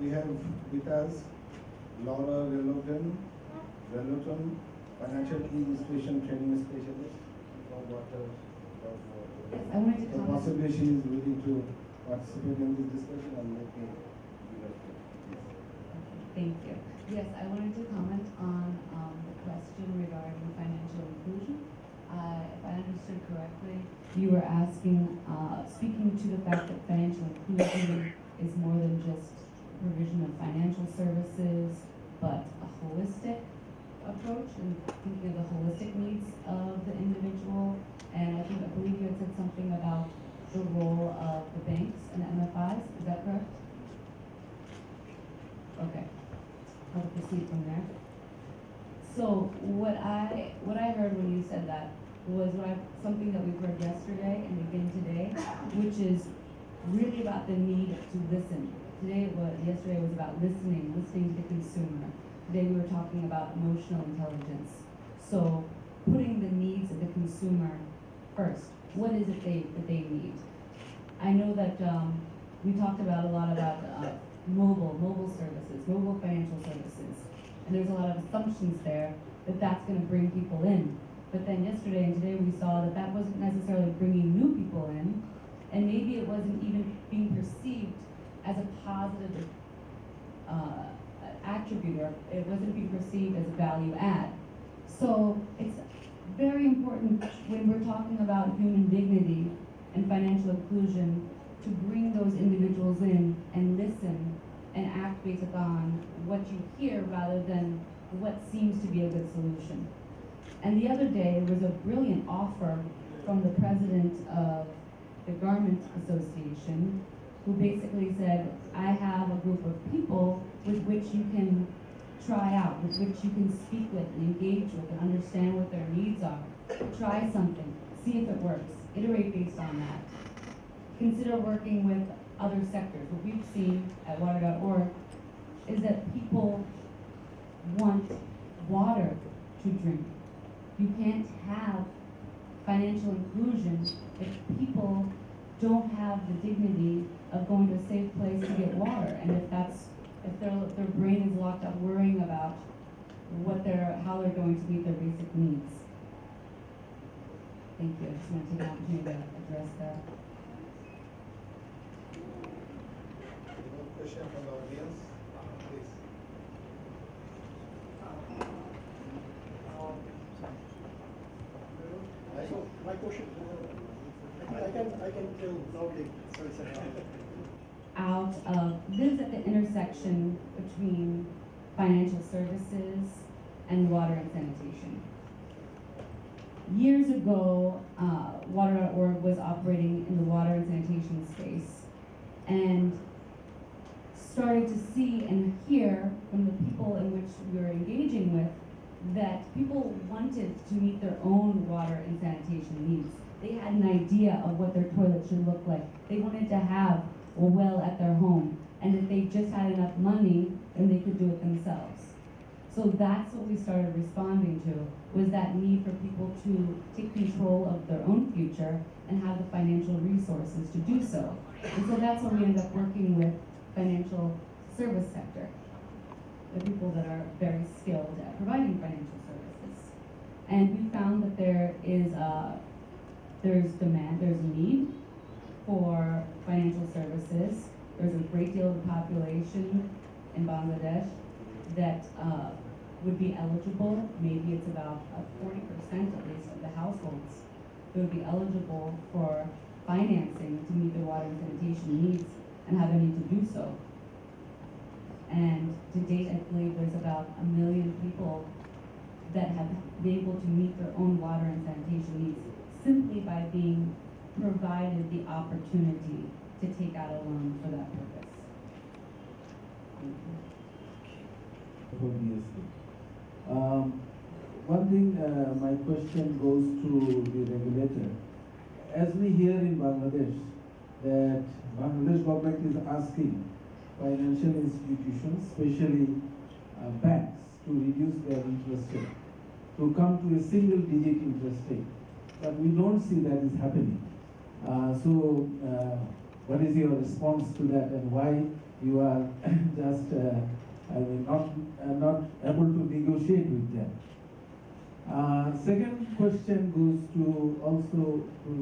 we have with us Laura Reloton, Financial Illustration Training Specialist from Water. Yes, I wanted to So comment. possibly she is willing to participate in this discussion and let me give her please. Thank you. Yes, I wanted to comment on the question regarding financial inclusion. If I understood correctly, you were asking, speaking to the fact that financial inclusion is more than just provision of financial services, but a holistic approach and thinking of the holistic needs of the individual. And I believe you had said something about the role of the banks and the MFIs. Is that correct? Okay. I'll proceed from there. So what I heard when you said that was something that we've heard yesterday and again today, which is really about the need to listen. Yesterday was about listening to the consumer. Today we were talking about emotional intelligence. So putting the needs of the consumer first. What is it that they need? I know that we talked a lot about mobile services, mobile financial services. And there's a lot of assumptions there that that's going to bring people in. But then yesterday and today we saw that wasn't necessarily bringing new people in, and maybe it wasn't even being perceived as a positive attribute, or it wasn't being perceived as a value add. So it's very important when we're talking about human dignity and financial inclusion to bring those individuals in and listen and act based upon what you hear rather than what seems to be a good solution. And the other day, there was a brilliant offer from the president of the Garment Association, who basically said, I have a group of people with which you can try out, with which you can speak with and engage with and understand what their needs are. Try something, see if it works, iterate based on that. Consider working with other sectors. What we've seen at water.org is that people want water to drink. You can't have financial inclusion if people don't have the dignity of going to a safe place to get water, and if their brain is locked up worrying about how they're going to meet their basic needs. Thank you. I just want to take an opportunity to address that. Any question from the audience? Please. So my question, I can tell loudly. Sorry, This is at the intersection between financial services and water and sanitation. Years ago, Water.org was operating in the water and sanitation space and started to see and hear from the people in which we were engaging with that people wanted to meet their own water and sanitation needs. They had an idea of what their toilet should look like. They wanted to have a well at their home, and if they just had enough money, then they could do it themselves. So that's what we started responding to, was that need for people to take control of their own future and have the financial resources to do so. And so that's when we ended up working with financial service sector, the people that are very skilled at providing financial services. And we found that there's demand, there's a need for financial services. There's a great deal of the population in Bangladesh that would be eligible. Maybe it's about 40% at least of the households that would be eligible for financing to meet their water and sanitation needs and have a need to do so. And to date, I believe there's about 1 million people that have been able to meet their own water and sanitation needs simply by being provided the opportunity to take out a loan for that purpose. Thank you. One thing, my question goes to the regulator. As we hear in Bangladesh, that Bangladesh government is asking financial institutions, especially banks, to reduce their interest rate, to come to a single-digit interest rate. But we don't see that is happening. What is your response to that, and why you are just, not able to negotiate with them. Second question goes to also to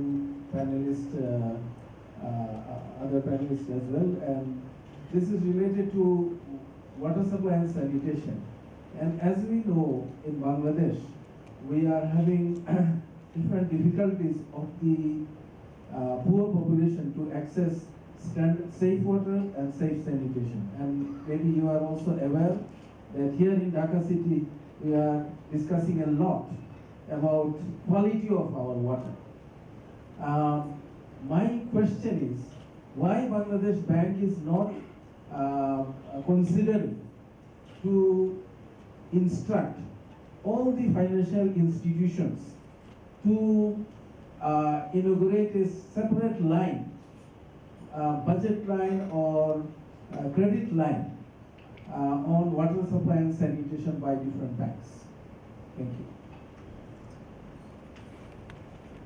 panelists, other panelists as well, and this is related to water supply and sanitation. And as we know, in Bangladesh, we are having different difficulties of the poor population to access safe water and safe sanitation. And maybe you are also aware that here in Dhaka city, we are discussing a lot about quality of our water. My question is, why Bangladesh Bank is not considering to instruct all the financial institutions to inaugurate a separate line, budget line or credit line on water supply and sanitation by different banks. Thank you.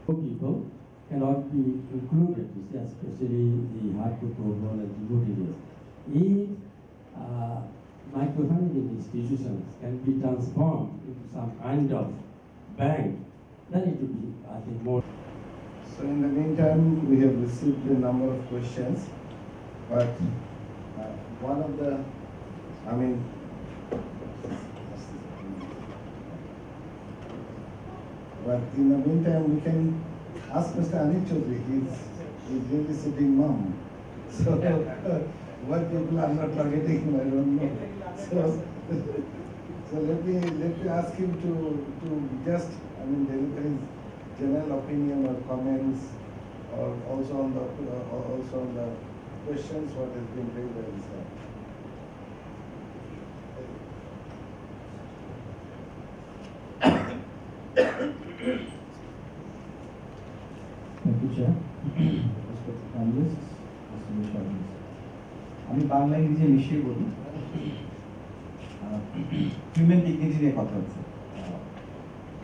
People cannot be included, especially the hard-to-control and remote areas. If microfinance institutions can be transformed into some kind of bank, then it would be, I think, more. So in the meantime, we have received a number of questions, but one of the, but in the meantime, we can ask Mr. Anil Chaudhary. He's really sitting mum. So what people are not targeting, I don't know. So let me ask him to just, deliver his general opinion or comments, or also on the questions what has been raised by this side. Thank you, Chair. Respected panelists, distinguished audience. আমি বাংলা ইংরেজি মিশিয়ে বলি। Human dignity নিয়ে কথা হচ্ছে,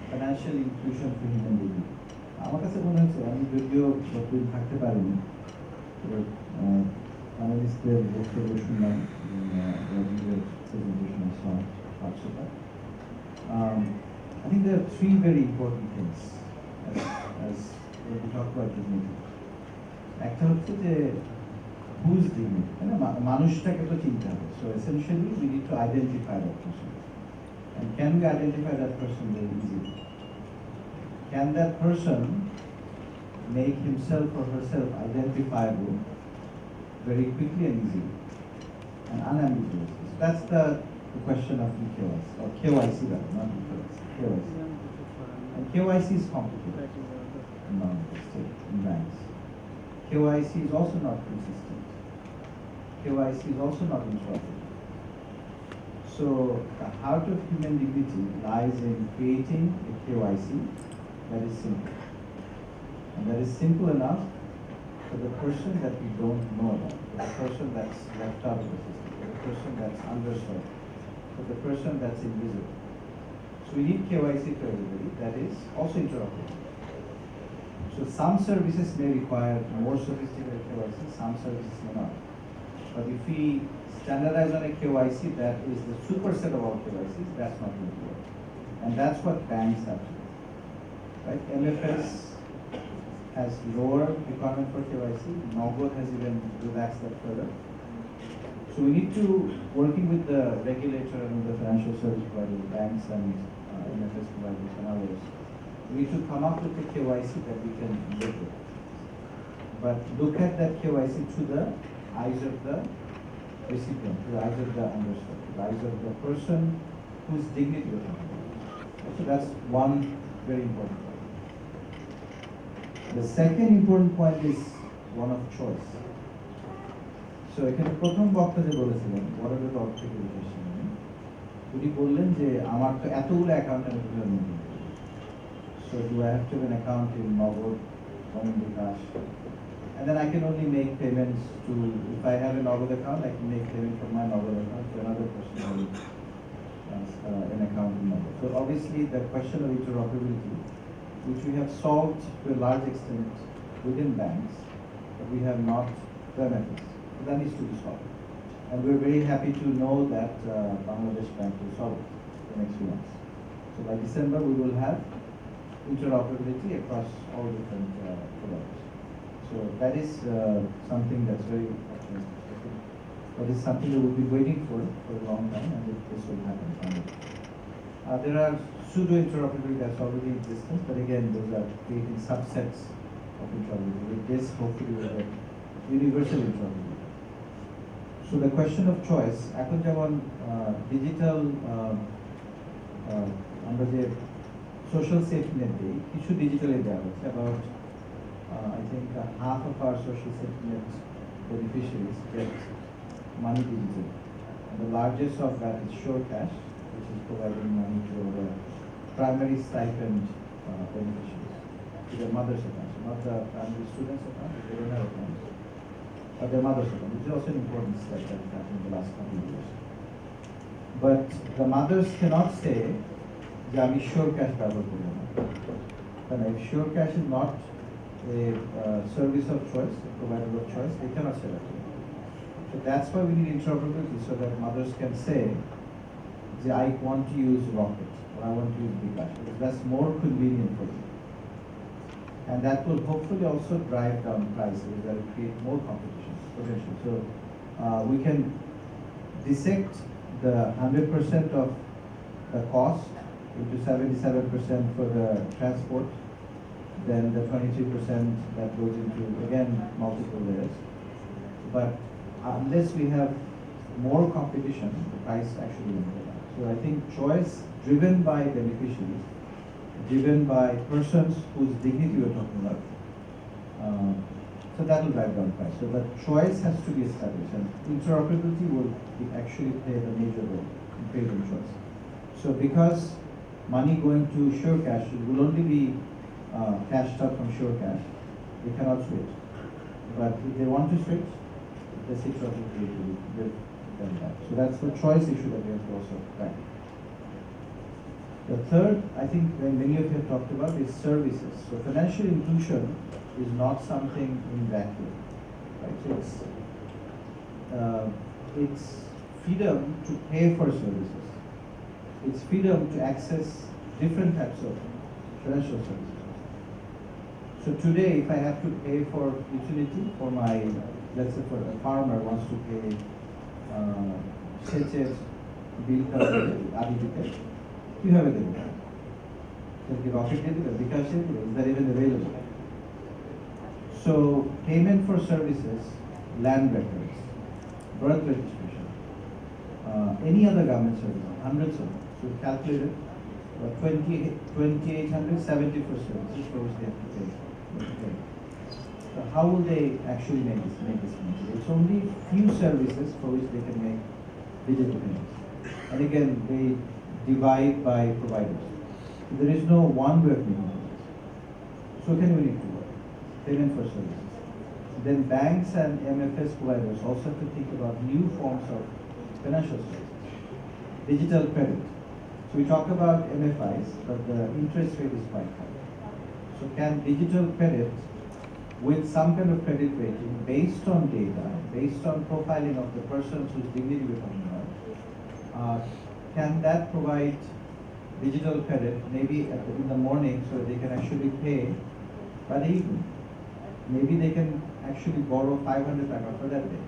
financial inclusion for human dignity. আমার কাছে মনে হচ্ছে, আমি যদিও যতদিন থাকতে পারিনি, প্যানেলিস্টদের বক্তব্য শুনলাম, প্রেজেন্টেশন পাঁচশোটা। I think there are three very important things as when we talk about dignity. একটা হচ্ছে যে whose dignity, মানুষটাকে তো চিনতে হবে. So essentially we need to identify that person. And can we identify that person very easily? Can that person make himself or herself identifiable very quickly and easily and unambiguously? So that's the question of KYC, or KYC rather, not KYC. KYC. And KYC is complicated in Bangladesh, in banks. KYC is also not consistent. KYC is also not interoperable. So the heart of human dignity lies in creating a KYC that is simple. And that is simple enough for the person that we don't know about, for the person that's left out of the system, for the person that's underserved, for the person that's invisible. So we need KYC for everybody that is also interoperable. So some services may require more sophisticated KYC, some services may not. But if we standardize on a KYC that is the superset of all KYCs, that's not going to work. And that's what banks have to do. Right? MFS has lower requirement for KYC. Nogod has even relaxed that further. So we need to, working with the regulator and the financial service providers, banks and MFS providers and others, we need to come up with a KYC that we can look at. But look at that KYC through the eyes of the recipient, through the eyes of the underserved, through the eyes of the person whose dignity we're talking about. So that's one very important point. The second important point is one of choice. So এখানে প্রথম বক্তা যে বলেছিলেন what are the top education, উনি বললেন যে আমার তো এতগুলো অ্যাকাউন্ট আমি কিভাবে মেনটেন করব। So do I have to have an account in Nogod or in Bikash? And then I can only make payments to, if I have a Nogod account, I can make payment from my Nogod account to another person who has an account in Nogod. So obviously the question of interoperability, which we have solved to a large extent within banks, but we have not done it. That needs to be solved. And we're very happy to know that Bangladesh Bank will solve it in the next few months. So by December, we will have interoperability across all different providers. So that is something that's very optimistic. I think that is something that we've been waiting for a long time, and this will happen finally. There are pseudo interoperability that's already in existence, but again, those are creating subsets of interoperability. With this, hopefully, we'll get universal interoperability. So the question of choice, এখন যেমন digital আমরা যে social safety net দিই, কিছু digitally দেওয়া হচ্ছে, about I think half of our social safety net beneficiaries get money digital. And the largest of that is SureCash, which is providing money to the primary stipend beneficiaries, to their mother's accounts, not the primary students' accounts, they don't have accounts, but their mother's account, which is also an important step that has happened in the last couple of years. But the mothers cannot say, যে আমি SureCash ব্যবহার করব না। And if SureCash is not a service of choice, a provider of choice, they cannot say that. So that's why we need interoperability, so that mothers can say, I want to use Rocket, or I want to use bKash, because that's more convenient for them. And that will hopefully also drive down prices, that will create more competition potential. So we can dissect the 100% of the cost into 77% for the transport, then the 23% that goes into, again, multiple layers. But unless we have more competition, the price actually won't go down. So I think choice driven by beneficiaries, driven by persons whose dignity we're talking about, so that will drive down price. So the choice has to be established, and interoperability will actually play the major role in creating choice. So because money going to SureCash will only be cashed out from SureCash, they cannot switch. But if they want to switch, the interoperability will give them that. So that's the choice issue that we have to also track. The third, I think, when many of you have talked about, is services. So financial inclusion is not something in vacuum, right? So it's freedom to pay for services. It's freedom to access different types of financial services. So today, if I have to pay for utility for my, let's say for a farmer wants to pay সেচের bill আদি দিতে, কিভাবে দেবে? কি Rocket দিয়ে দিবে, bKash দিয়ে দিবে? Is that even available? So payment for services, land records, birth registration, any other government service, hundreds of them. So calculated, 2,870 for services for which they have to pay. So how will they actually make this money? It's only few services for which they can make digital payments. And again, they divide by providers. So there is no one way of making payments. So can we need to work? Payment for services. Then banks and MFS providers also have to think about new forms of financial services. Digital credit. So we talk about MFIs, but the interest rate is quite high. So can digital credit with some kind of credit rating based on data, based on profiling of the persons whose dignity we're talking about, can that provide digital credit maybe in the morning so that they can actually pay by the evening? Maybe they can actually borrow 500 taka for that day.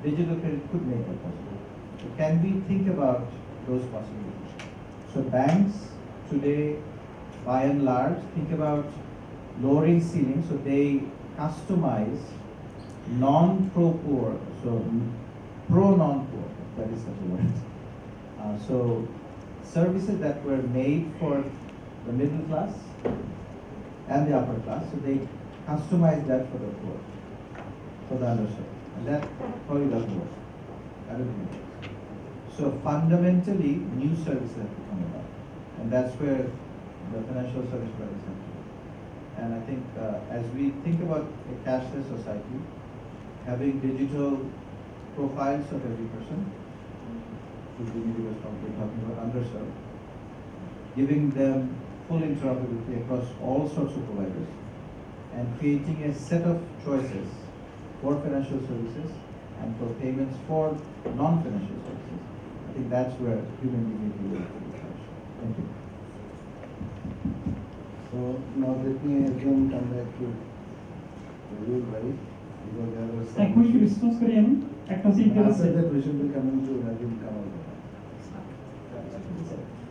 Digital credit could make that possible. So can we think about those possibilities? So banks today, by and large, think about lowering ceilings so they customize non-pro-poor, so pro-non-poor, that is such a word. So services that were made for the middle class and the upper class, so they customize that for the poor, for the underserved. And that probably doesn't work. I don't think it works. So fundamentally, new services have to come about. And that's where the financial service providers have to work. And I think as we think about a cashless society, having digital profiles of every person, whose dignity was probably talking about, underserved, giving them full interoperability across all sorts of providers, and creating a set of choices for financial services and for payments for non-financial services. I think that's where human dignity will be touched. Thank you. So now let me again come back to Rajiv Bhai, because there was some. Quick response করি আমি একটা হচ্ছে And after interest that, we should be coming to Rajiv Kamal.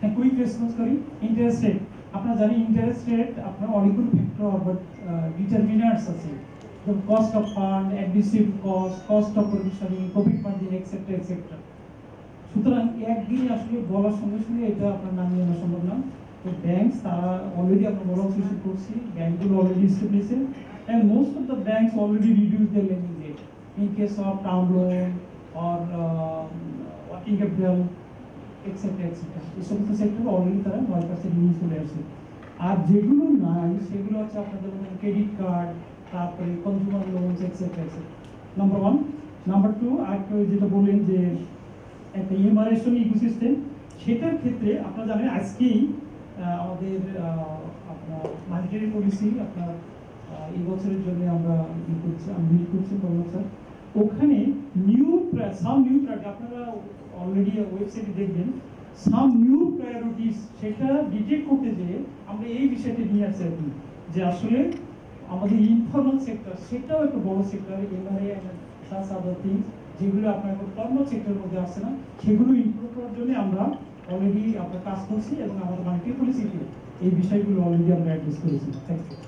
হ্যাঁ quick response করি interest rate আপনারা জানেন interest rate আপনার অনেকগুলো ফ্যাক্টর বা ডিটারমিনার্স আছে যেমন cost of fund administrative cost of provisioning profit margin etcetera etcetera সুতরাং একদিনে আসলে বলার সঙ্গে সঙ্গে এটা আপনার নামিয়ে আনা সম্ভব না তো ব্যাংকস তারা অলরেডি আমরা বলা শুরু করছি ব্যাংকগুলো already established and most of the banks already reduced their lending rate in case of term loan or working capital etc. এই সমস্ত সেক্টর অলরেডি তারা 9% নিয়ে চলে আসছে আর যেগুলো নাই সেগুলো হচ্ছে আপনাদের ক্রেডিট কার্ড তারপরে consumer loans etcetera number 1 number 2 আর যেটা বললেন যে একটা ইমারেশন ইকোসিস্টেম সেটার ক্ষেত্রে আপনারা জানেন আজকেই আমাদের আপনার মনিটারি পলিসি আপনার এই বছরের জন্য আমরা আমি করছি স্যার ওখানে সাম নিউ প্রায়োরিটি আপনারা অলরেডি ওয়েবসাইটে দেখবেন সাম নিউ প্রায়োরিটিস সেটা ডিটেক্ট করতে যেয়ে আমরা এই বিষয়টা নিয়ে আসছি আর কি যে আসলে আমাদের ইনফর্মাল সেক্টর সেটাও একটা বড় সেক্টর এমআরআই সাস আদার থিংস যেগুলো আপনার ফর্মাল সেক্টরের মধ্যে আসছে না সেগুলো ইমপ্রুভ করার জন্য আমরা অলরেডি আমরা কাজ করছি এবং আমাদের মার্কেট পলিসিতে এই বিষয়গুলো অলরেডি আমরা অ্যাড্রেস করেছি thank you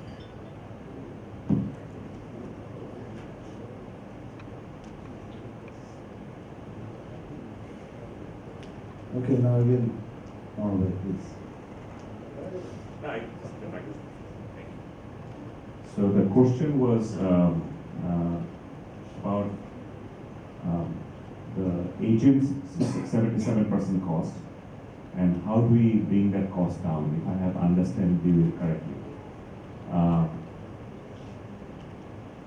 Okay, now again, Norway, please. So the question was about the agent's 77% cost and how do we bring that cost down, if I have understand you correctly.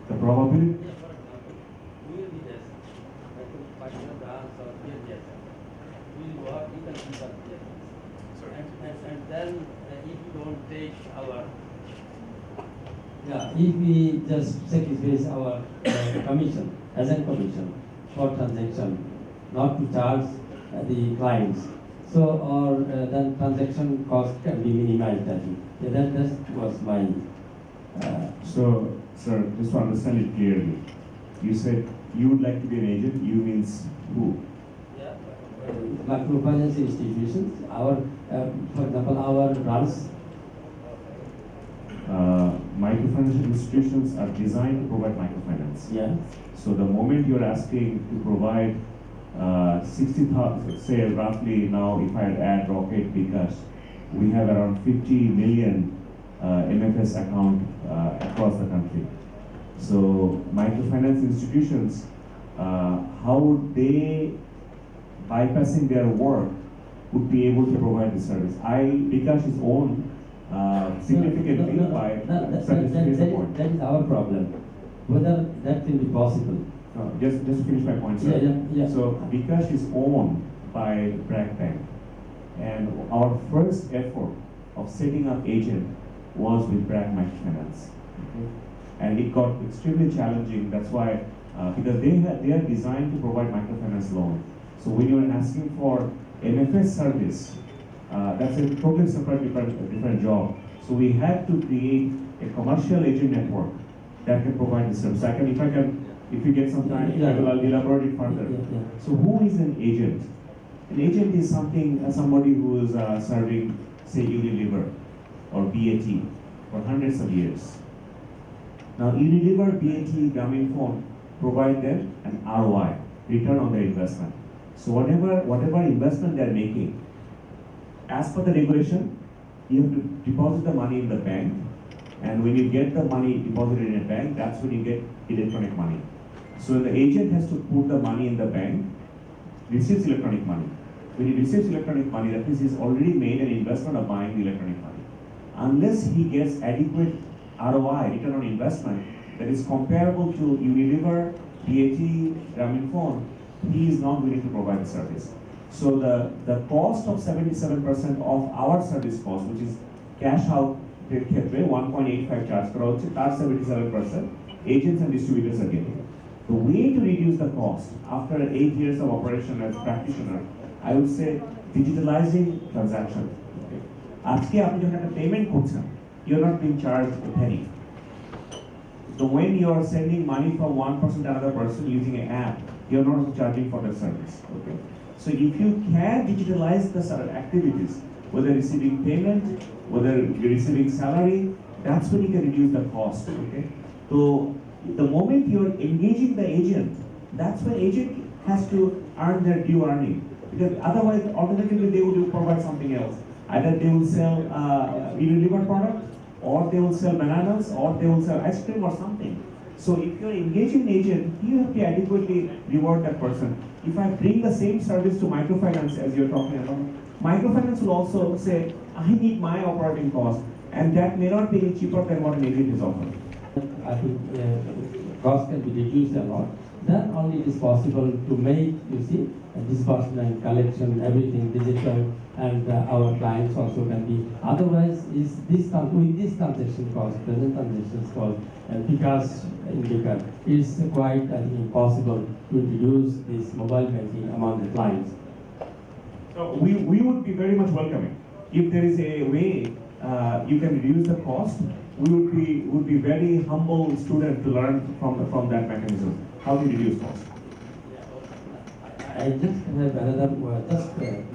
The probability. And then if you don't take our if we just sacrifice our commission as a commission for transaction, not to charge the clients, so or then transaction cost can be minimized. I think that was my. So, sir, just to understand it clearly, you said you would like to be an agent. You means who? Microfinance institutions, for example, our branch. Microfinance institutions are designed to provide microfinance. Yeah. So the moment you're asking to provide 60,000, say roughly now, if I add Rocket, because we have around 50 million MFS account across the country. So microfinance institutions, how would they, bypassing their work, would be able to provide the service? Bikash is owned significantly by that is our problem. Whether that can be possible. Just to finish my point, sir. Yeah. So Bikash is owned by BRAC Bank, and our first effort of setting up agent was with BRAC Microfinance, and it got extremely challenging. That's why because they are designed to provide microfinance loan. So when you are asking for MFS service, that's a totally separate different job. So we had to create a commercial agent network that can provide the service. If you get some time, I'll elaborate it further. Yeah. So who is an agent? An agent is somebody who is serving, say, Unilever or BAT for hundreds of years. Now, Unilever, BAT, Grameenphone provide them an ROI, return on their investment. So whatever investment they are making, as per the regulation, you have to deposit the money in the bank, and when you get the money deposited in a bank, that's when you get electronic money. So the agent has to put the money in the bank, receives electronic money. When he receives electronic money, that means he's already made an investment of buying the electronic money. Unless he gets adequate ROI, return on investment, that is comparable to Unilever, BAT, Grameenphone, he is not willing to provide the service. So the cost of 77% of our service cost, which is cash out, 1.85 charge per 77%, agents and distributors are getting. The way to reduce the cost after 8 years of operation as practitioner, I would say digitalizing transaction. Okay. আজকে আপনি যখন একটা payment করছেন, you're not being charged a penny. So when you are sending money from one person to another person using an app, you're not charging for the service. Okay. So if you can digitalize the activities, whether receiving payment, whether you're receiving salary, that's when you can reduce the cost. Okay. So the moment you're engaging the agent, that's when agent has to earn their due earning. Because otherwise, alternatively, they will provide something else. Either they will sell Unilever product, or they will sell bananas, or they will sell ice cream or something. So if you're engaging an agent, you have to adequately reward that person. If I bring the same service to microfinance as you're talking about, microfinance will also say, I need my operating cost, and that may not be any cheaper than what an agent is offering. I think cost can be reduced a lot. Then only it is possible to make, you see, disbursement, collection, everything digital, and our clients also can be. Otherwise, is this with this transaction cost, present transaction cost, because indicator is quite, I think, impossible to introduce this mobile banking among the clients. So we would be very much welcoming if there is a way you can reduce the cost. We would be very humble student to learn from that mechanism. How to reduce cost? I just have another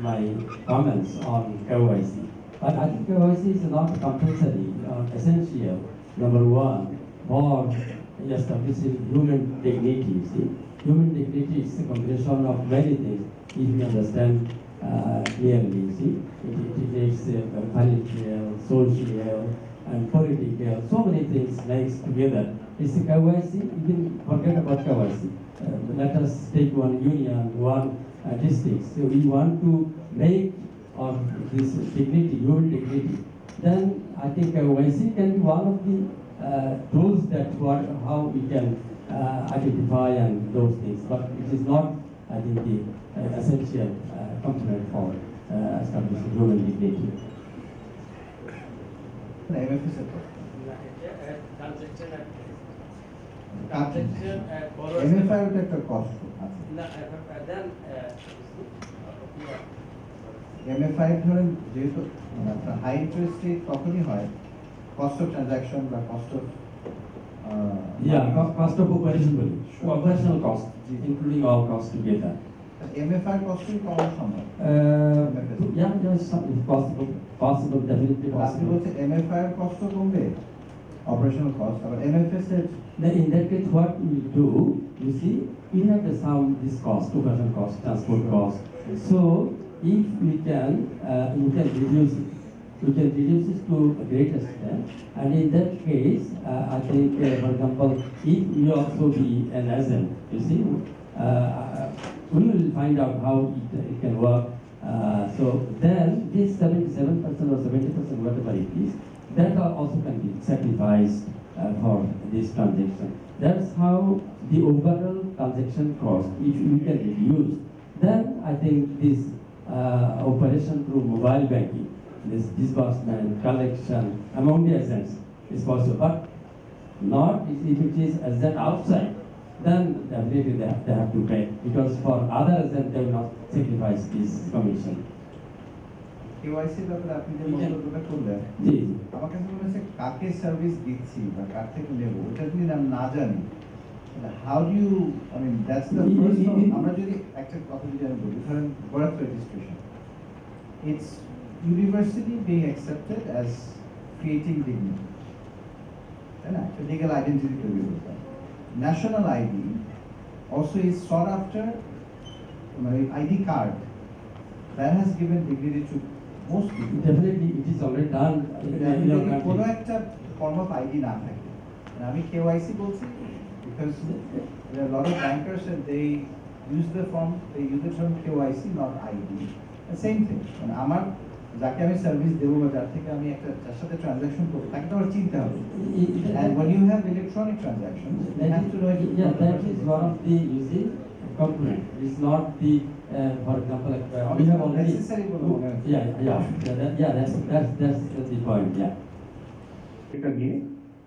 my comments on KYC. But I think KYC is not compulsory or essential. Number one, for establishing human dignity. See, human dignity is a combination of many things. If you understand clearly, see, it takes financial, social, and political, so many things mixed together. It's KYC, even forget about KYC. Let us take one union, one district. So we want to make of this dignity, human dignity. Then I think KYC can be one of the tools that how we can identify and those things. But it is not, I think, the essential component for establishing human dignity. MFS MFI ওটা একটা কষ্ট MFI ধরেন যেহেতু আপনার high interest rate তখনই হয় cost of transaction বা cost of Cost of operation, operational cost, including all costs together. MFI কস্টই কমানো সম্ভব Yeah, there is something possible, definitely আপনি possible. বলছেন MFI এর কষ্ট কমবে অপারেশনাল কস্ট আবার MFS এর Then in that case, what we do, you see, we have this cost, operation cost, transport cost. So if we can reduce it. We can reduce it to a great extent. And in that case, I think, for example, if we also be an agent, you see, we will find out how it can work. So then this 77% or 70%, whatever it is, that also can be sacrificed for this transaction. That's how the overall transaction cost, if we can reduce, then I think this operation through mobile banking, this disbursement, collection among the agents is possible. But not if it is agent outside, then definitely they have to pay, because for other agents they will not sacrifice this commission. KYC ব্যাপারে আপনি যে মন্তব্যটা করলেন জি আমার কাছে মনে হচ্ছে কাকে সার্ভিস দিচ্ছি বা কার থেকে নেব এটা যদি আমি না জানি how do you I mean that's the first আমরা যদি একটা কথা যদি আমি বলি ধরেন birth registration it's universally being accepted as creating dignity. And actually legal identity to you. National ID also is sought after ID card that has given dignity to most people. Definitely it is already done in your country. কোনো একটা form of ID না থাকে আমি KYC বলছি because there are a lot of bankers and they use the term KYC not ID. The same thing. And আমার যাকে আমি service দেবো বা যার থেকে আমি একটা যার সাথে ট্রানজাকশন করবো তাকে তো আমার চিনতে হবে and when you have electronic transactions you have to know it. Yeah, that is one of the component. It's not the for example we have already necessary that's the point. Yeah. এটা নিয়ে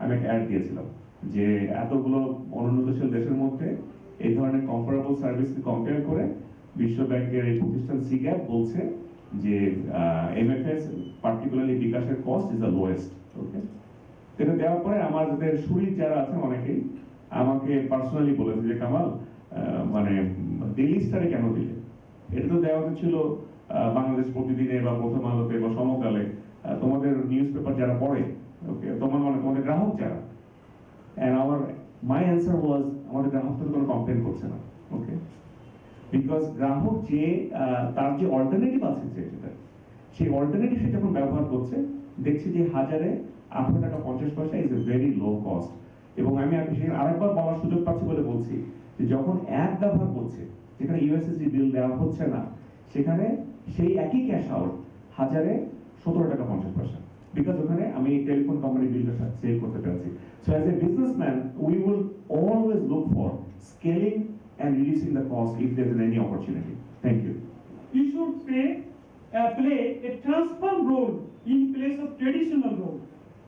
আমি একটা add দিয়েছিলাম যে এতগুলো অনুন্নতশীল দেশের মধ্যে এই ধরনের কম্পারেবল সার্ভিসকে কম্পেয়ার করে বিশ্ব ব্যাংকের এই প্রতিষ্ঠান সিগ্যাপ বলছে যে এমএফএস পার্টিকুলারলি বিকাশের কস্ট ইজ দ্য লোয়েস্ট। ওকে, এটা দেওয়ার পরে আমাদের সুরিত যারা আছেন অনেকেই আমাকে পার্সোনালি বলেছে যে কামাল মানে ডেইলি স্টারে কেন দিলে, এটা তো দেওয়া ছিল বাংলাদেশ প্রতিদিনে বা প্রথম আলোতে বা সমকালে, তোমাদের নিউজ পেপার যারা পড়ে, ওকে, তোমাদের গ্রাহক যারা। এন্ড মাই অ্যান্সার ওয়াজ আমাদের গ্রাহক তো কোনো কমপ্লেন করছে না। ওকে, বিকজ গ্রাহক যে তার যে অল্টারনেটিভ আছে যেটা, সেই অল্টারনেটিভ সে যখন ব্যবহার করছে দেখছি যে 18 টাকা 50 পয়সা is a very low cost. এবং আমি আরেকবার বলার সুযোগ পাচ্ছি বলে বলছি যে যখন অ্যাপ ব্যবহার করছে যেখানে ইউএসএসডি বিল দেওয়া হচ্ছে না, সেখানে সেই একই ক্যাশ আউট 17 টাকা 50 পয়সা, বিকজ ওখানে আমি টেলিফোন কোম্পানি বিলটা সেভ করতে পেরেছি। So as a businessman we will always look for scaling and reducing the cost if there is any opportunity. Thank you. You should play a transform role in place of traditional role.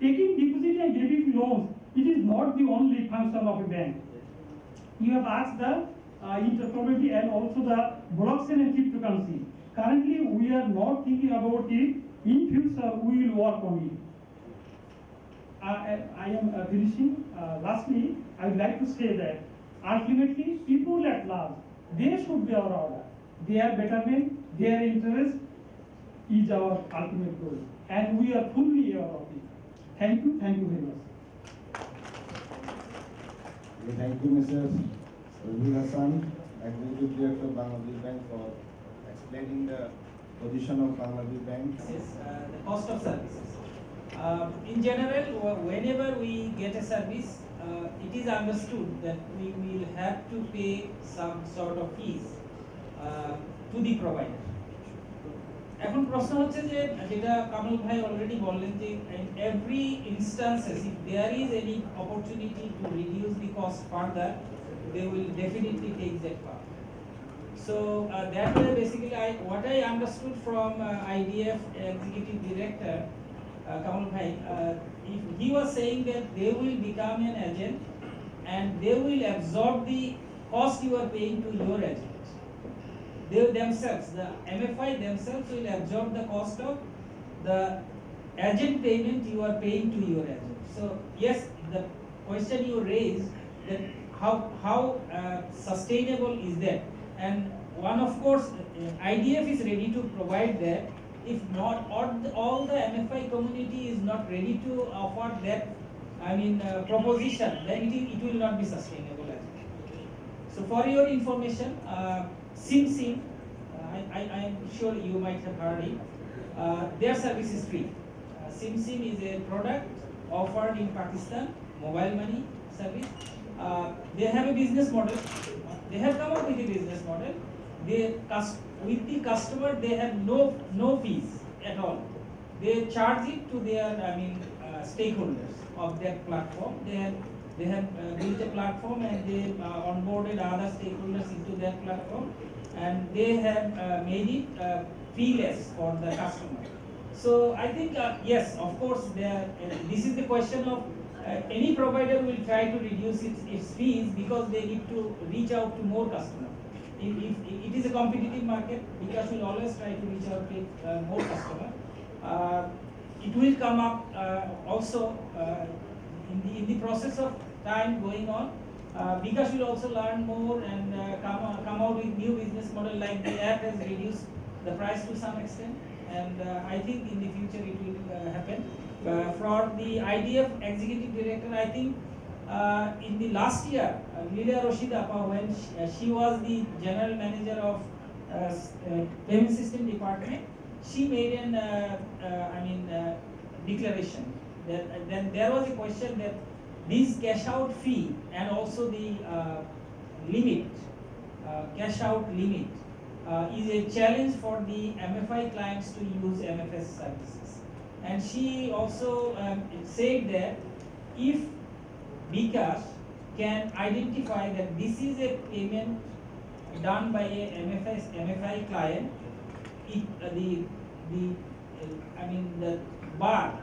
Taking deposit and giving loans, it is not the only function of a bank. You have asked the interoperability and also the blockchain and cryptocurrency. Currently, we are not thinking about it. In future, we will work on it. I am finishing. Lastly, I would like to say that ultimately, people at large, they should be our order. Their betterment, their interest is our ultimate goal, and we are fully aware of it. Thank you very much. Thank you, Mr. Rabil Hassan, Executive Director of Bangladesh Bank, for explaining the position of Bangladesh Bank. The cost of services. In general, whenever we get a service, it is understood that we will have to pay some sort of fees to the provider. এখন প্রশ্ন হচ্ছে যে যেটা কামাল ভাই already বললেন যে in every instances if there is any opportunity to reduce the cost further, they will definitely take that path. So that way basically what I understood from IDF Executive Director Kamal Bhai, if he was saying that they will become an agent and they will absorb the cost you are paying to your agent. They themselves, the MFI themselves will absorb the cost of the agent payment you are paying to your agent. So yes, the question you raised that how sustainable is that, and one of course IDF is ready to provide that. If not, all the MFI community is not ready to offer that, proposition, then it will not be sustainable as well. So for your information, SimSim, I am sure you might have heard it, their service is free. SimSim is a product offered in Pakistan, mobile money service. They have a business model. They have come up with a business model. With the customer, they have no fees at all. They charge it to their stakeholders of that platform. They have built a platform and they onboarded other stakeholders into that platform, and they have made it feeless for the customer. So I think yes, of course, this is the question of any provider will try to reduce its fees because they need to reach out to more customers. If it is a competitive market, because we'll always try to reach out to more customers. It will come up also in the process of time going on. Because we'll also learn more and come out with new business model, like the app has reduced the price to some extent, and I think in the future it will happen. For the IDF Executive Director, I think in the last year, Lila Rashid Appa, when she was the General Manager of Payment System Department, she made an declaration that then there was a question that this cash out fee and also the cash out limit is a challenge for the MFI clients to use MFS services. And she also said that if bKash can identify that this is a payment done by a MFI client, the bar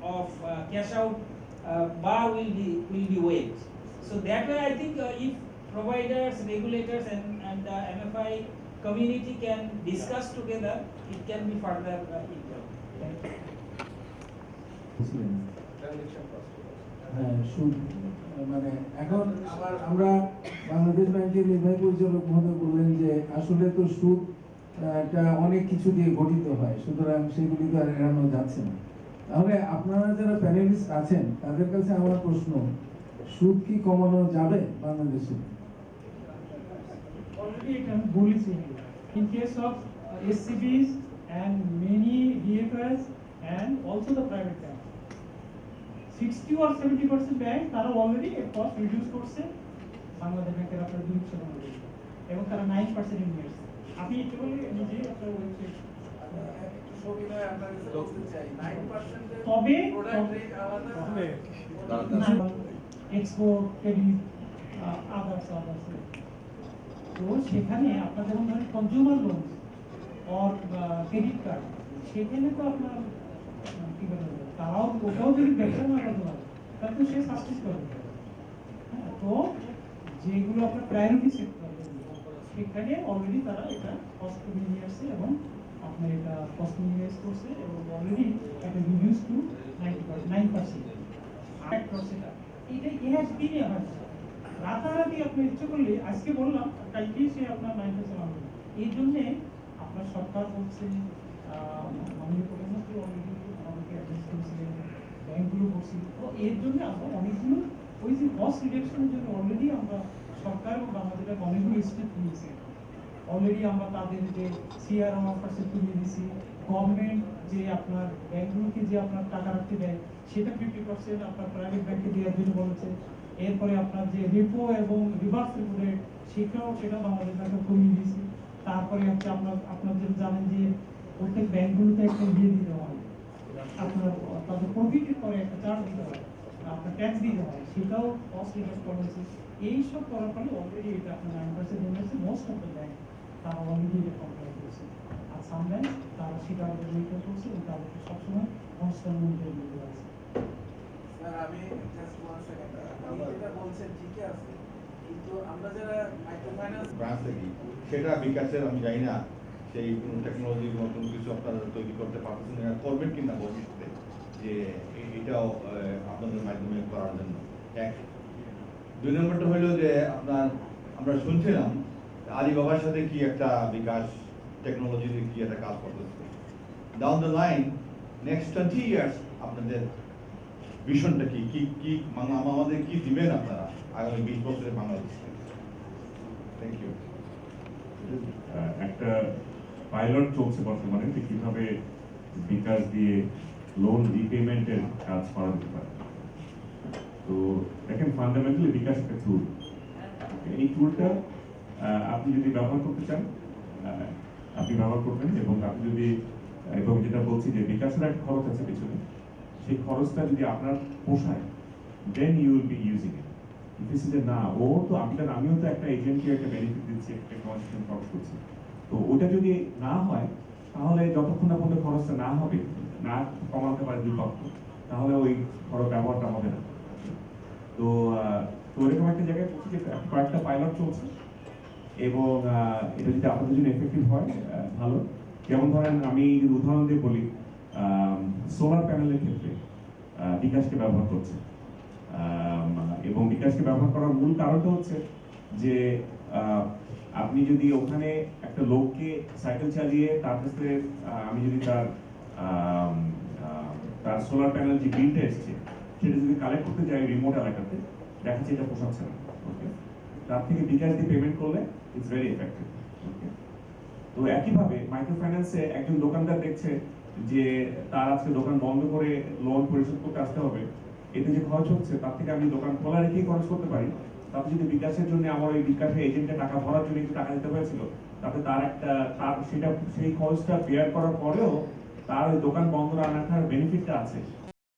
of cash out bar will be waived. So that way I think if providers, regulators, and the MFI community can discuss together, it can be further improved. Thank you. হ্যাঁ, সুদ মানে এখন আমরা বাংলাদেশ ব্যাংকের নির্বাহী পরিচালক মহোদয় বললেন যে আসলে তো সুদ এটা অনেক কিছু দিয়ে গঠিত হয়, সুতরাং সেগুলি তো আর এড়ানো যাচ্ছে না। তাহলে আপনারা যারা প্যানেলিস্ট আছেন তাদের কাছে আমার প্রশ্ন, সুদ কি কমানো যাবে বাংলাদেশে? Already it has policy in case of SCBs and many DFS and also the private banks. 60 or 70% bank তারা already cost reduce করছে বাংলাদেশ ব্যাংকের আপনার 2% অনুযায়ী এবং তারা 9% ইনভেস্ট। আপনি একটু বলে নিজে আপনার ওয়েবসাইট তবে এক্সপোর্ট ক্রেডিট আদার্স তো সেখানে আপনার যেমন ধরেন consumer loan or credit card, সেখানে তো আপনার কি বলে তারাও ওটাও যদি ব্যবসা না করতে পারে তাহলে তো সে সাকসেস করবে। হ্যাঁ, তো যেগুলো আপনার প্রায়োরিটি সেক্টর সেখানে অলরেডি তারা এটা কস্ট কমিয়ে নিয়ে আসছে এবং আপনার এটা কস্ট মিনিমাইজ করছে এবং অলরেডি এটা রিডিউস টু 9%। এটা ইহ্যাজ বিন হচ্ছে রাতারাতি আপনি ইচ্ছে করলে আজকে বললাম কালকেই সে আপনার 9% আনবে। এই জন্যে আপনার সরকার বলছে মাননীয় প্রধানমন্ত্রী অলরেডি আমাদেরকে অ্যাড্রেস করেছিলেন, ব্যাংকগুলো করছি, তো এর জন্য আমরা অনেকগুলো ওই যে কস্ট রিডাকশনের জন্য অলরেডি আমরা সরকার এবং বাংলাদেশ অনেকগুলো স্টেপ নিয়েছি। অলরেডি আমরা তাদের যে সিআরএম অফারসে তুলে দিয়েছি, গভর্নমেন্ট যে আপনার ব্যাংকগুলোকে যে আপনার টাকা রাখতে দেয় সেটা 50% আপনার প্রাইভেট ব্যাংকে দেওয়ার জন্য বলেছে। এরপরে আপনার যে রেপো এবং রিভার্স রেপো রেট সেটাও বাংলাদেশ ব্যাংকে কমিয়ে দিয়েছি। তারপরে হচ্ছে আপনার যে জানেন যে প্রত্যেক ব্যাংকগুলোতে একটা দিয়ে দিতে হয়, আপনার তাদের প্রফিটের পরে একটা চার্জ দিতে হয়, আপনার ট্যাক্স দিতে হয়, সেটাও কস্ট রিডাক্ট করা হয়েছে। এইসব করার ফলে অলরেডি এটা আপনার 9% হয়েছে। মোস্ট অফ দ্য ব্যাংক তারা অলরেডি এটা কমপ্লাই করেছে, আর সাম ব্যাংক তারা সেটা মেনটেন করছে এবং তাদেরকে সবসময় কনস্ট্যান্ট মেনটেন করতে আছে। স্যার আমি জাস্ট 1 সেকেন্ড, আপনি যেটা বলছেন ঠিকই আছে, কিন্তু আমরা যারা মাইক্রো ফাইন্যান্স ব্রাঞ্চ থেকে সেটা বিকাশের আমি জানি না সেই কোনো টেকনোলজি নতুন কিছু আপনারা তৈরি করতে পারতেছেন না, করবেন কিনা ভবিষ্যতে, যে এটাও আপনাদের মাধ্যমে করার জন্য। এক, 2 নম্বরটা হলো যে আমরা শুনছিলাম আলিবাবার সাথে কি একটা বিকাশ টেকনোলজিতে কি একটা কাজ করতেছে। Down the line next 20 years আপনাদের ভিশনটা কি কি কি আমাদের কি দিবেন আপনারা আগামী 20 বছরে বাংলাদেশে? Thank you. একটা পাইলট চলছে বর্তমানে যে কিভাবে বিকাশ দিয়ে লোন রিপেমেন্টের কাজ করা যেতে পারে। তো দেখেন, ফান্ডামেন্টালি বিকাশ একটা টুল। এই টুলটা আপনি যদি ব্যবহার করতে চান আপনি ব্যবহার করবেন, এবং আপনি যদি এবং যেটা বলছি যে বিকাশের একটা খরচ আছে পিছনে, সেই খরচটা যদি আপনার পোষায় then you will be using it. If যে না ও তো আমিও তো একটা এজেন্টকে একটা বেনিফিট দিচ্ছি, একটা টেকনোলজি খরচ করছি, তো ওটা যদি না হয় তাহলে যতক্ষণ না পর্যন্ত খরচটা না হবে, না কমাতে পারে দুই পক্ষ, তাহলে ওই খরচ ব্যবহারটা হবে না। তো এরকম একটা জায়গায় যে কয়েকটা পাইলট চলছে, এবং এটা যদি আপনাদের জন্য এফেক্টিভ হয় ভালো। যেমন ধরেন আমি যদি উদাহরণ দিয়ে বলি, সোলার প্যানেলের ক্ষেত্রে বিকাশকে ব্যবহার করছে, এবং বিকাশকে ব্যবহার করার মূল কারণটা হচ্ছে যে আপনি যদি ওখানে একটা লোককে সাইকেল চালিয়ে তার কাছে আমি যদি তার সোলার প্যানেল যে বিলটা এসছে সেটা যদি কালেক্ট করতে যাই রিমোট এলাকাতে, দেখাচ্ছে এটা পোষাচ্ছে না, ওকে, তার থেকে বিকাশ দিয়ে পেমেন্ট করলে ইটস ভেরি এফেক্টিভ। ওকে, তো একইভাবে মাইক্রো ফাইন্যান্সে একজন দোকানদার দেখছে যে তার আজকে দোকান বন্ধ করে লোন পরিশোধ করতে আসতে হবে, এতে যে খরচ হচ্ছে তার থেকে আমি দোকান খোলা রেখেই খরচ করতে পারি। তাতে যদি বিকাশের জন্য আমার ওই বিকাশের এজেন্টে টাকা ভরার জন্য একটু টাকা দিতে হয়েছিল, তাতে সেই খরচটা বেয়ার করার পরেও তার ওই দোকান বন্ধ রাখার বেনিফিটটা আছে।